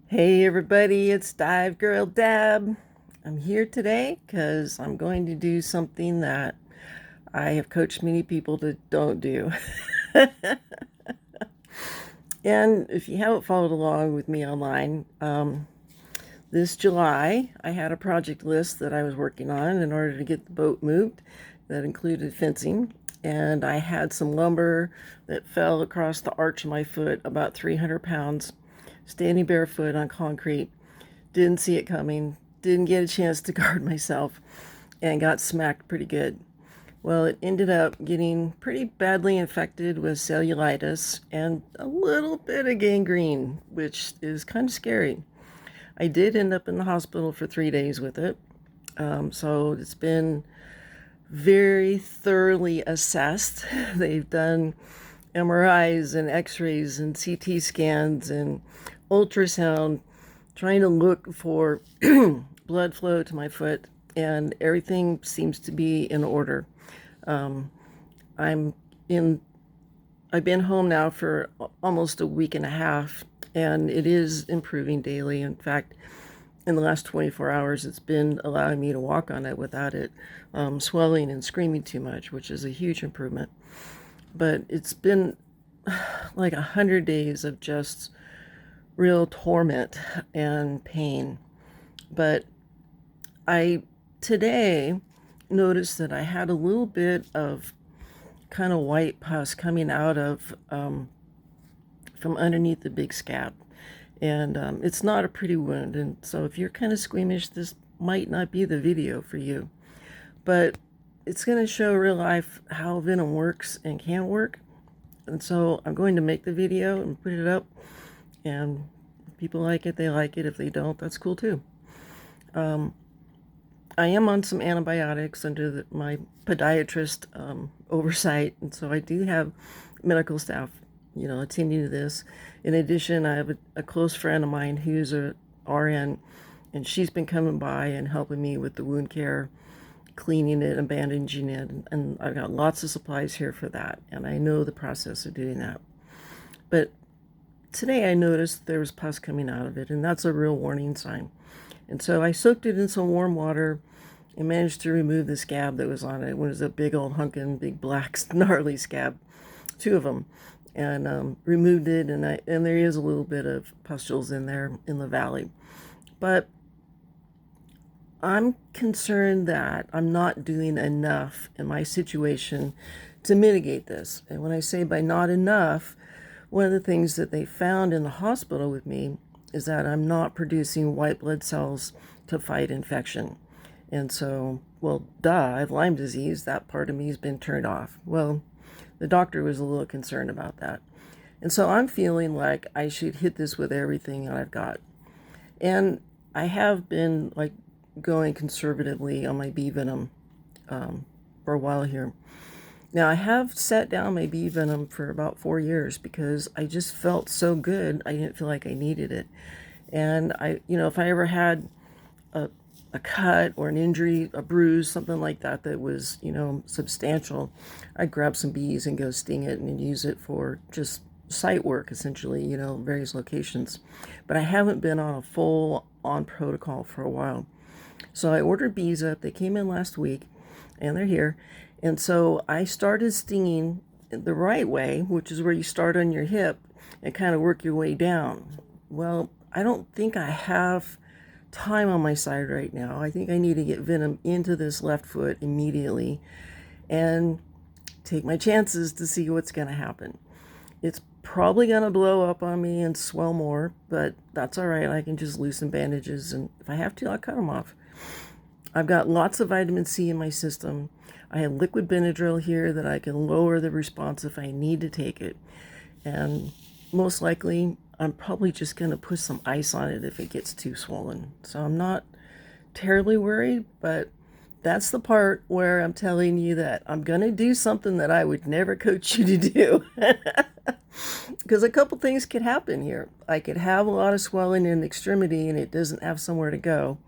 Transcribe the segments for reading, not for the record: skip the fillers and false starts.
Hey everybody, it's Dive Girl Dab. I'm here today because I'm going to do something that I have coached many people to don't do. And if you haven't followed along with me online, this July I had a project list that I was working on in order to get the boat moved that included fencing. And I had some lumber that fell across the arch of my foot, about 300 pounds, standing barefoot on concrete. Didn't see it coming, didn't get a chance to guard myself, and got smacked pretty good. Well, it ended up getting pretty badly infected with cellulitis and a little bit of gangrene, which is kind of scary. I did end up in the hospital for 3 days with it. So it's been very thoroughly assessed. They've done MRIs and x-rays and CT scans and ultrasound trying to look for blood flow to my foot, and everything seems to be in order. Um, I'm in. I've been home now for almost a week and a half, and it is improving daily. In fact, in the last 24 hours, it's been allowing me to walk on it without it swelling and screaming too much, which is a huge improvement. But it's been like 100 days of just real torment and pain. But I today noticed that I had a little bit of kind of white pus coming out of from underneath the big scab. And it's not a pretty wound. And so if you're kind of squeamish, this might not be the video for you. But it's going to show real life how Venom works and can work. And so I'm going to make the video and put it up. And if people like it, they like it. If they don't, that's cool too. I am on some antibiotics under my podiatrist oversight, and so I do have medical staff, attending to this. In addition, I have a close friend of mine who's a RN, and she's been coming by and helping me with the wound care, cleaning it and bandaging it, and I've got lots of supplies here for that, and I know the process of doing that. But today I noticed there was pus coming out of it, and that's a real warning sign. And so I soaked it in some warm water and managed to remove the scab that was on it. It was a big old hunkin', big black gnarly scab, two of them, and removed it. And there is a little bit of pustules in there in the valley, but I'm concerned that I'm not doing enough in my situation to mitigate this. And when I say by not enough, one of the things that they found in the hospital with me is that I'm not producing white blood cells to fight infection. And so, well, duh, I have Lyme disease. That part of me has been turned off. Well, the doctor was a little concerned about that. And so I'm feeling like I should hit this with everything I've got. And I have been like going conservatively on my bee venom for a while here. Now, I have set down my bee venom for about 4 years because I just felt so good. I didn't feel like I needed it. And if I ever had a cut or an injury, a bruise, something like that that was, substantial, I'd grab some bees and go sting it and use it for just site work, essentially, various locations. But I haven't been on a full on protocol for a while. So I ordered bees up. They came in last week and they're here. And so I started stinging the right way, which is where you start on your hip and kind of work your way down. Well, I don't think I have time on my side right now. I think I need to get venom into this left foot immediately and take my chances to see what's going to happen. It's probably going to blow up on me and swell more, but that's all right. I can just loosen bandages, and if I have to, I'll cut them off. I've got lots of vitamin C in my system. I have liquid Benadryl here that I can lower the response if I need to take it. And most likely, I'm probably just going to put some ice on it if it gets too swollen. So I'm not terribly worried, but that's the part where I'm telling you that I'm going to do something that I would never coach you to do. Because a couple things could happen here. I could have a lot of swelling in the extremity and it doesn't have somewhere to go,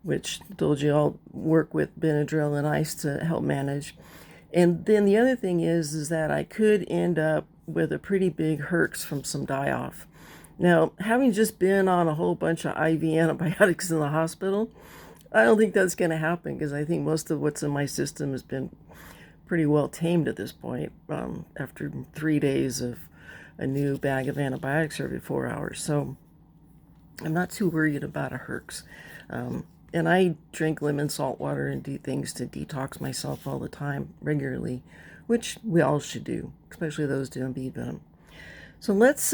which I told you I'll work with Benadryl and ice to help manage. And then the other thing is that I could end up with a pretty big herx from some die-off. Now, having just been on a whole bunch of IV antibiotics in the hospital, I don't think that's going to happen because I think most of what's in my system has been pretty well tamed at this point after 3 days of a new bag of antibiotics every 4 hours. So I'm not too worried about a herx. And I drink lemon salt water and do things to detox myself all the time, regularly, which we all should do, especially those doing bee venom. So let's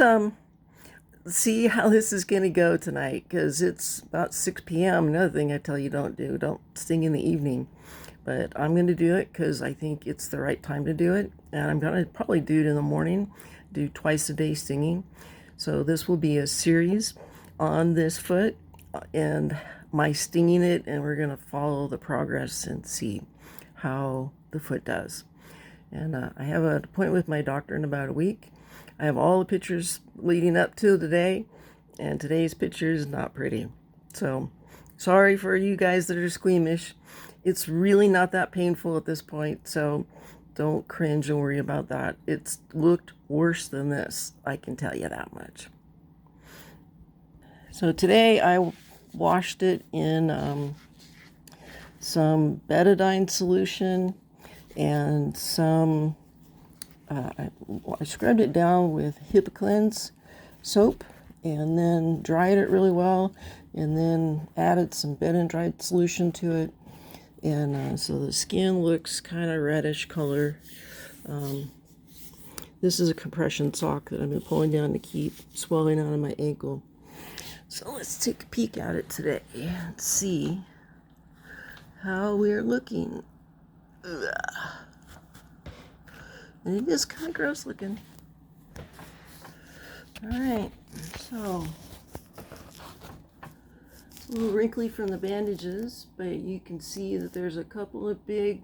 see how this is going to go tonight, because it's about 6 p.m. Another thing I tell you don't do, don't sting in the evening. But I'm going to do it because I think it's the right time to do it. And I'm going to probably do it in the morning, do twice a day stinging. So this will be a series on this foot and my stinging it, and we're going to follow the progress and see how the foot does. And I have an appointment with my doctor in about a week. I have all the pictures leading up to today, and today's picture is not pretty. So sorry for you guys that are squeamish. It's really not that painful at this point, so don't cringe and worry about that. It's looked worse than this, I can tell you that much. So today I washed it in some betadine solution and some, I scrubbed it down with HIPAA soap and then dried it really well and then added some Benadryl solution to it. And so the skin looks kind of reddish color. This is a compression sock that I've been pulling down to keep swelling out of my ankle. So let's take a peek at it today and see how we're looking. Ugh. And it is kind of gross looking. Alright, so it's a little wrinkly from the bandages, but you can see that there's a couple of big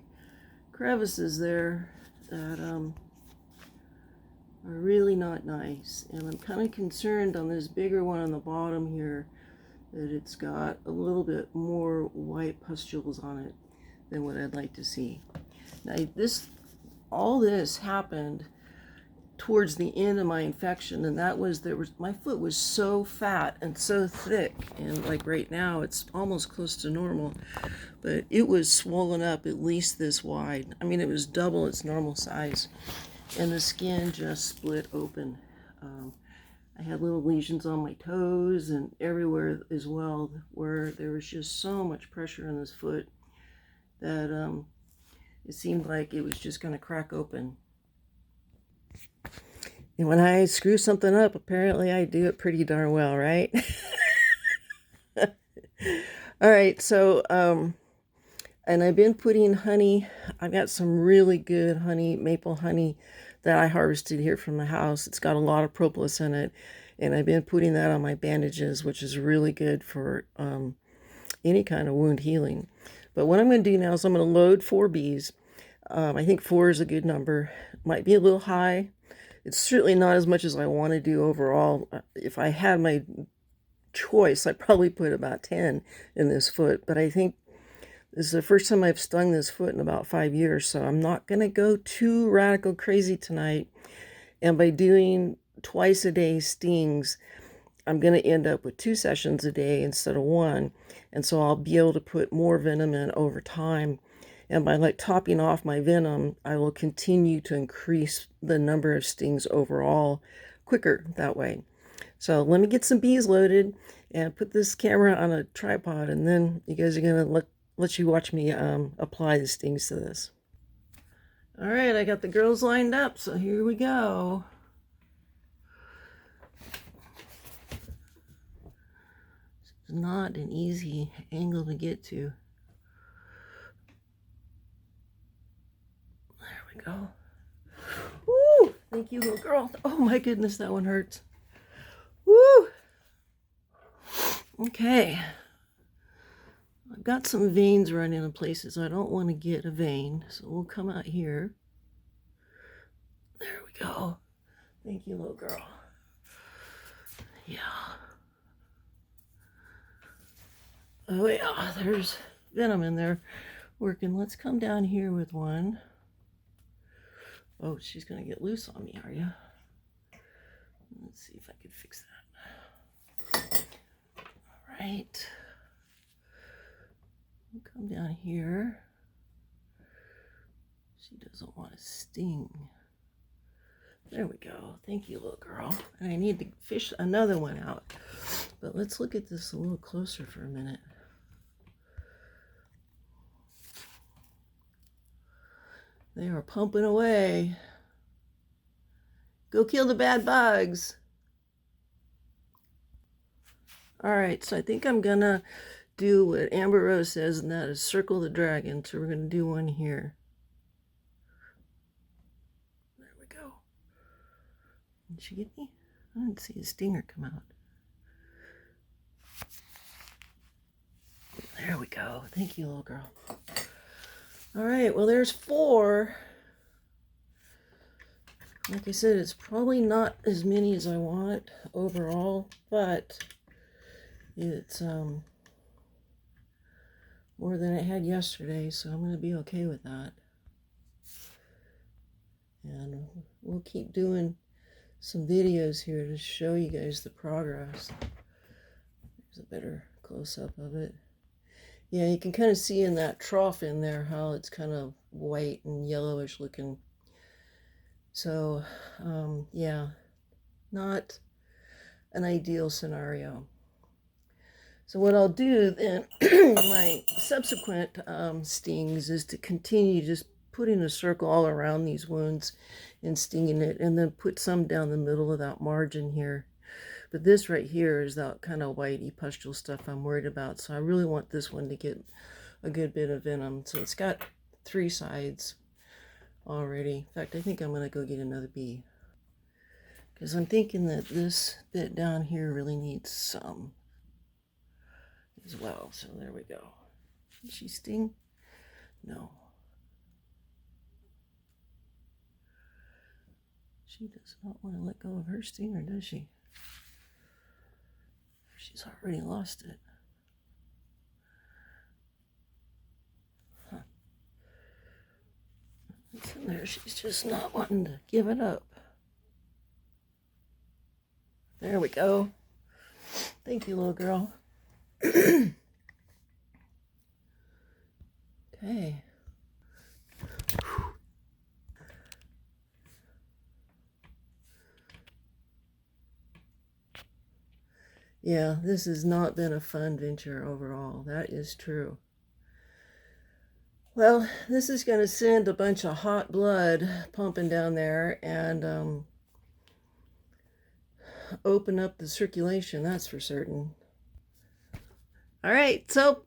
crevices there that are really not nice. And I'm kind of concerned on this bigger one on the bottom here that it's got a little bit more white pustules on it than what I'd like to see. Now all this happened towards the end of my infection, and that was my foot was so fat and so thick, and like right now it's almost close to normal, but it was swollen up at least this wide. I mean, it was double its normal size, and the skin just split open. I had little lesions on my toes and everywhere as well, where there was just so much pressure on this foot that it seemed like it was just going to crack open. And when I screw something up, apparently I do it pretty darn well, right? All right, so, and I've been putting honey. I've got some really good honey, maple honey, that I harvested here from the house. It's got a lot of propolis in it, and I've been putting that on my bandages, which is really good for any kind of wound healing. But what I'm going to do now is I'm going to load 4 bees. I think 4 is a good number. Might be a little high. It's certainly not as much as I want to do overall. If I had my choice, I'd probably put about 10 in this foot. But I think this is the first time I've stung this foot in about 5 years, so I'm not going to go too radical crazy tonight. And by doing twice a day stings, I'm going to end up with 2 sessions a day instead of 1. And so I'll be able to put more venom in over time. And by topping off my venom, I will continue to increase the number of stings overall quicker that way. So let me get some bees loaded and put this camera on a tripod, and then you guys are going to let you watch me apply the stings to this. All right, I got the girls lined up, so here we go. It's not an easy angle to get to. There we go. Woo! Thank you, little girl. Oh my goodness, that one hurts. Woo! Okay. I've got some veins running in places I don't want to get a vein, so we'll come out here. There we go. Thank you, little girl. Yeah. Oh yeah, there's venom in there working. Let's come down here with one. Oh, she's gonna get loose on me, are you? Let's see if I can fix that. All right. Come down here. She doesn't want to sting. There we go. Thank you, little girl. And I need to fish another one out. But let's look at this a little closer for a minute. They are pumping away. Go kill the bad bugs. All right, so I think I'm gonna do what Amber Rose says, and that is circle the dragon. So we're gonna do one here. There we go. Did she get me? I didn't see a stinger come out. There we go. Thank you, little girl. All right, well, there's 4. Like I said, it's probably not as many as I want overall, but it's more than I had yesterday, so I'm going to be okay with that. And we'll keep doing some videos here to show you guys the progress. There's a better close-up of it. Yeah, you can kind of see in that trough in there how it's kind of white and yellowish looking. So, yeah, not an ideal scenario. So what I'll do then, my subsequent stings, is to continue just putting a circle all around these wounds and stinging it, and then put some down the middle of that margin here. But this right here is that kind of whitey pustule stuff I'm worried about. So I really want this one to get a good bit of venom. So it's got 3 sides already. In fact, I think I'm going to go get another bee, because I'm thinking that this bit down here really needs some as well. So there we go. Did she sting? No. She does not want to let go of her stinger, does she? She's already lost it. Huh. It's in there. She's just not wanting to give it up. There we go. Thank you, little girl. Okay. Yeah, this has not been a fun venture overall. That is true. Well, this is going to send a bunch of hot blood pumping down there and open up the circulation, that's for certain. All right, so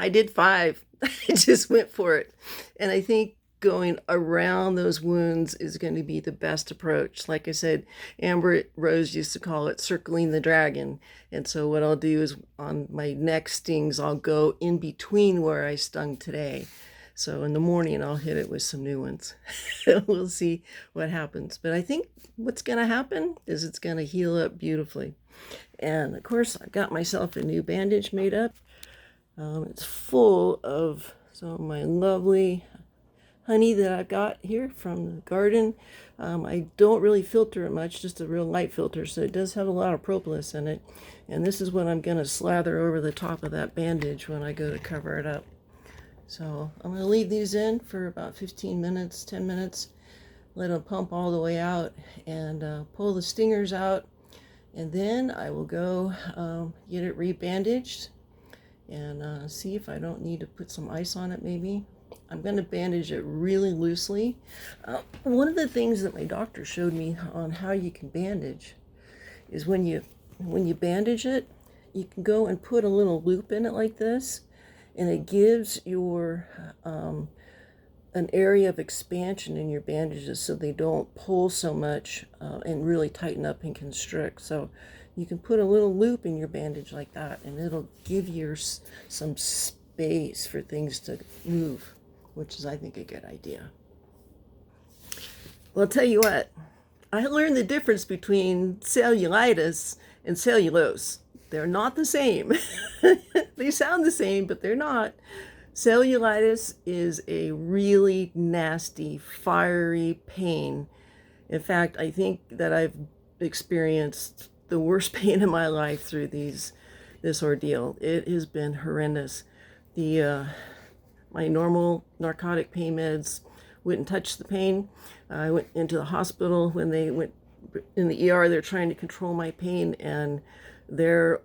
I did 5. I just went for it. And I think going around those wounds is going to be the best approach. Like I said, Amber Rose used to call it circling the dragon. And so what I'll do is on my next stings, I'll go in between where I stung today. So in the morning, I'll hit it with some new ones. We'll see what happens. But I think what's going to happen is it's going to heal up beautifully. And of course, I got myself a new bandage made up. It's full of some of my lovely honey that I've got here from the garden. I don't really filter it much, just a real light filter, so it does have a lot of propolis in it. And this is what I'm going to slather over the top of that bandage when I go to cover it up. So I'm going to leave these in for about 15 minutes, 10 minutes, let them pump all the way out, and pull the stingers out. And then I will go get it rebandaged and see if I don't need to put some ice on it maybe. I'm going to bandage it really loosely. One of the things that my doctor showed me on how you can bandage is when you bandage it, you can go and put a little loop in it like this, and it gives your an area of expansion in your bandages so they don't pull so much and really tighten up and constrict. So you can put a little loop in your bandage like that, and it'll give you some space for things to move, which is, I think, a good idea. Well, I'll tell you what, I learned the difference between cellulitis and cellulose. They're not the same. They sound the same, but they're not. Cellulitis is a really nasty, fiery pain. In fact, I think that I've experienced the worst pain in my life through this ordeal. It has been horrendous. The my normal narcotic pain meds wouldn't touch the pain. I went into the hospital. When they went in the ER, they're trying to control my pain, and their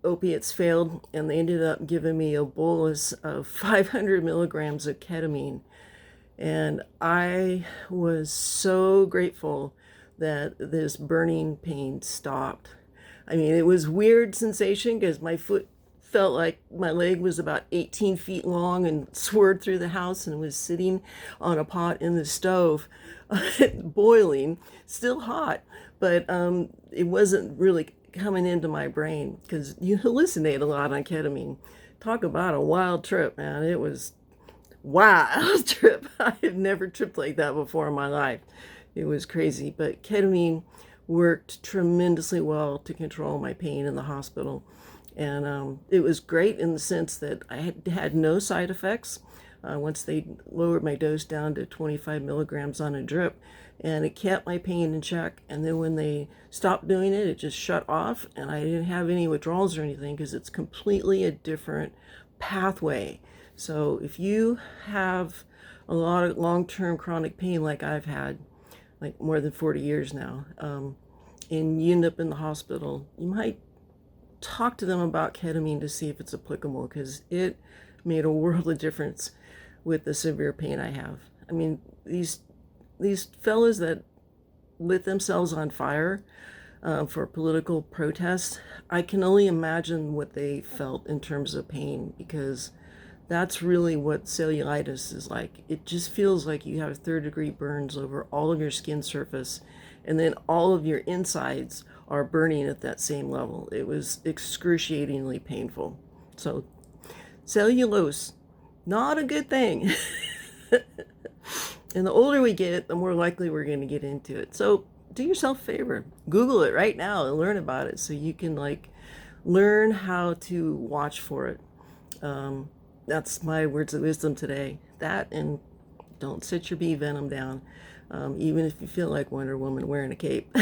opiates failed, and they ended up giving me a bolus of 500 milligrams of ketamine. And I was so grateful that this burning pain stopped. I mean, it was weird sensation because my foot felt like my leg was about 18 feet long and swerved through the house and was sitting on a pot in the stove, boiling, still hot, but it wasn't really coming into my brain because you hallucinate a lot on ketamine. Talk about a wild trip, man. It was wild trip. I have never tripped like that before in my life. It was crazy, but ketamine worked tremendously well to control my pain in the hospital. And it was great in the sense that I had no side effects once they lowered my dose down to 25 milligrams on a drip, and it kept my pain in check. And then when they stopped doing it, it just shut off, and I didn't have any withdrawals or anything because it's completely a different pathway. So if you have a lot of long-term chronic pain like I've had, like more than 40 years now, and you end up in the hospital, you might talk to them about ketamine to see if it's applicable, because it made a world of difference with the severe pain I have. I mean, these fellas that lit themselves on fire for political protests, I can only imagine what they felt in terms of pain, because that's really what cellulitis is like. It just feels like you have third-degree burns over all of your skin surface, and then all of your insides are burning at that same level. It was excruciatingly painful. So, cellulose, not a good thing. And the older we get, the more likely we're going to get into it. So, do yourself a favor. Google it right now and learn about it so you can learn how to watch for it. That's my words of wisdom today. That, and don't sit your Venom down, even if you feel like Wonder Woman wearing a cape.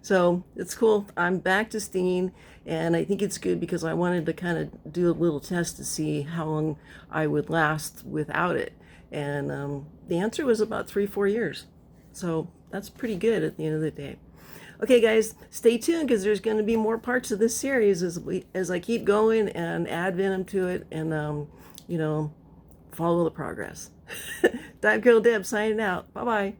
So it's cool. I'm back to stinging, and I think it's good because I wanted to kind of do a little test to see how long I would last without it. And the answer was about 3-4 years. So that's pretty good at the end of the day. Okay, guys, stay tuned because there's going to be more parts of this series as I keep going and add Venom to it, and follow the progress. Dive Girl Deb signing out. Bye bye.